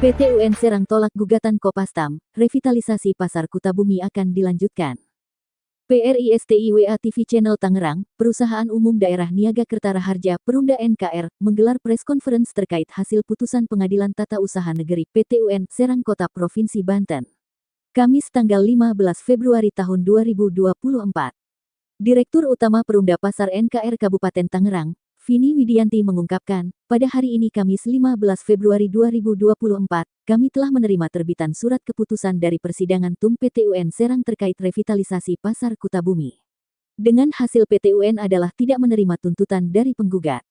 PT UN Serang tolak gugatan Kopastam, revitalisasi Pasar Kutabumi akan dilanjutkan. PRISTIWA TV Channel Tangerang, Perusahaan Umum Daerah Niaga Kertaraharja Perumda NKR, menggelar press conference terkait hasil putusan Pengadilan Tata Usaha Negeri PT UN Serang Kota Provinsi Banten. Kamis tanggal 15 Februari tahun 2024. Direktur Utama Perumda Pasar NKR Kabupaten Tangerang, Vini Widianti mengungkapkan, pada hari ini Kamis 15 Februari 2024, kami telah menerima terbitan surat keputusan dari persidangan TUM PT UN Serang terkait revitalisasi Pasar Kutabumi. Dengan hasil PT UN adalah tidak menerima tuntutan dari penggugat.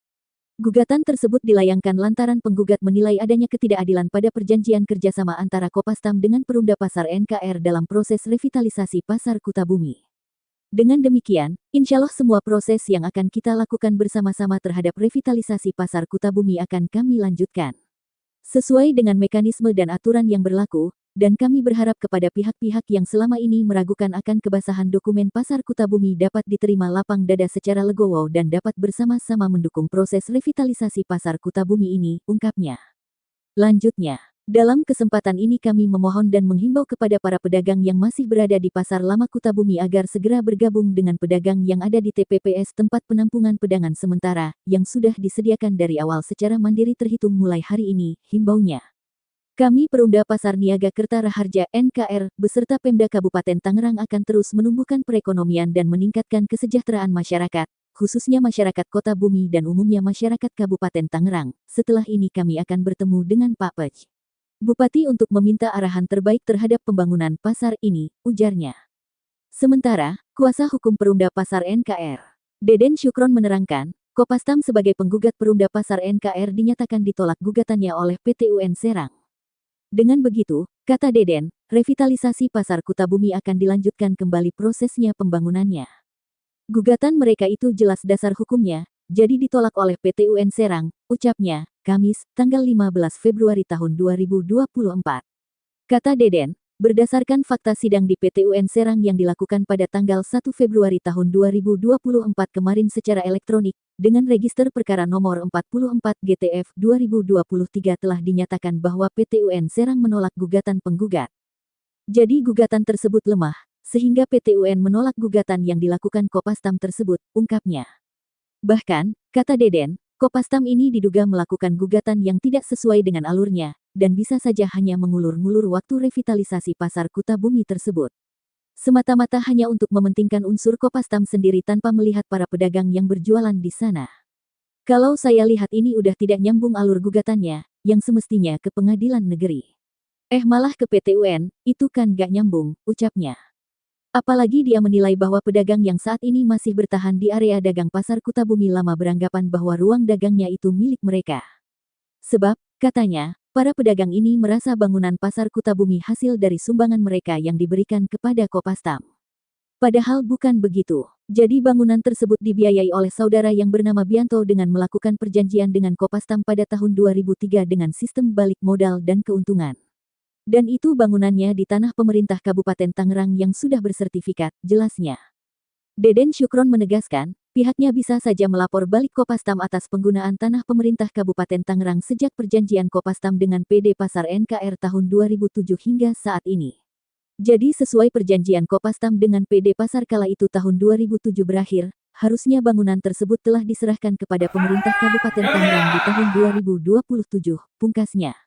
Gugatan tersebut dilayangkan lantaran penggugat menilai adanya ketidakadilan pada perjanjian kerjasama antara Kopastam dengan Perumda Pasar NKR dalam proses revitalisasi Pasar Kutabumi. Dengan demikian, insya Allah semua proses yang akan kita lakukan bersama-sama terhadap revitalisasi Pasar Kutabumi akan kami lanjutkan sesuai dengan mekanisme dan aturan yang berlaku, dan kami berharap kepada pihak-pihak yang selama ini meragukan akan kebasahan dokumen Pasar Kutabumi dapat diterima lapang dada secara legowo dan dapat bersama-sama mendukung proses revitalisasi Pasar Kutabumi ini, ungkapnya. Lanjutnya, dalam kesempatan ini kami memohon dan menghimbau kepada para pedagang yang masih berada di Pasar Lama Kutabumi agar segera bergabung dengan pedagang yang ada di TPPS tempat penampungan pedangan sementara, yang sudah disediakan dari awal secara mandiri terhitung mulai hari ini, himbaunya. Kami Perumda Pasar Niaga Kertaraharja NKR, beserta Pemda Kabupaten Tangerang akan terus menumbuhkan perekonomian dan meningkatkan kesejahteraan masyarakat, khususnya masyarakat Kota Bumi dan umumnya masyarakat Kabupaten Tangerang. Setelah ini kami akan bertemu dengan Pak Pej Bupati untuk meminta arahan terbaik terhadap pembangunan pasar ini, ujarnya. Sementara, kuasa hukum Perumda Pasar NKR, Deden Syukron menerangkan, Kopastam sebagai penggugat Perumda Pasar NKR dinyatakan ditolak gugatannya oleh PT UN Serang. Dengan begitu, kata Deden, revitalisasi Pasar Kutabumi akan dilanjutkan kembali prosesnya pembangunannya. Gugatan mereka itu jelas dasar hukumnya, jadi ditolak oleh PT UN Serang, ucapnya, Kamis, tanggal 15 Februari tahun 2024. Kata Deden, berdasarkan fakta sidang di PT UN Serang yang dilakukan pada tanggal 1 Februari tahun 2024 kemarin secara elektronik, dengan register perkara nomor 44 GTF 2023 telah dinyatakan bahwa PT UN Serang menolak gugatan penggugat. Jadi gugatan tersebut lemah, sehingga PT UN menolak gugatan yang dilakukan Kopastam tersebut, ungkapnya. Bahkan, kata Deden, Kopastam ini diduga melakukan gugatan yang tidak sesuai dengan alurnya, dan bisa saja hanya mengulur-ngulur waktu revitalisasi Pasar Kutabumi tersebut. Semata-mata hanya untuk mementingkan unsur Kopastam sendiri tanpa melihat para pedagang yang berjualan di sana. Kalau saya lihat ini udah tidak nyambung alur gugatannya, yang semestinya ke pengadilan negeri. Malah ke PT UN, itu kan gak nyambung, ucapnya. Apalagi dia menilai bahwa pedagang yang saat ini masih bertahan di area dagang Pasar Kutabumi Lama beranggapan bahwa ruang dagangnya itu milik mereka. Sebab, katanya, para pedagang ini merasa bangunan Pasar Kutabumi hasil dari sumbangan mereka yang diberikan kepada Kopastam. Padahal bukan begitu. Jadi bangunan tersebut dibiayai oleh saudara yang bernama Bianto dengan melakukan perjanjian dengan Kopastam pada tahun 2003 dengan sistem balik modal dan keuntungan. Dan itu bangunannya di tanah pemerintah Kabupaten Tangerang yang sudah bersertifikat, jelasnya. Deden Syukron menegaskan, pihaknya bisa saja melapor balik Kopastam atas penggunaan tanah pemerintah Kabupaten Tangerang sejak perjanjian Kopastam dengan PD Pasar NKR tahun 2007 hingga saat ini. Jadi sesuai perjanjian Kopastam dengan PD Pasar kala itu tahun 2007 berakhir, harusnya bangunan tersebut telah diserahkan kepada pemerintah Kabupaten Tangerang di tahun 2027, pungkasnya.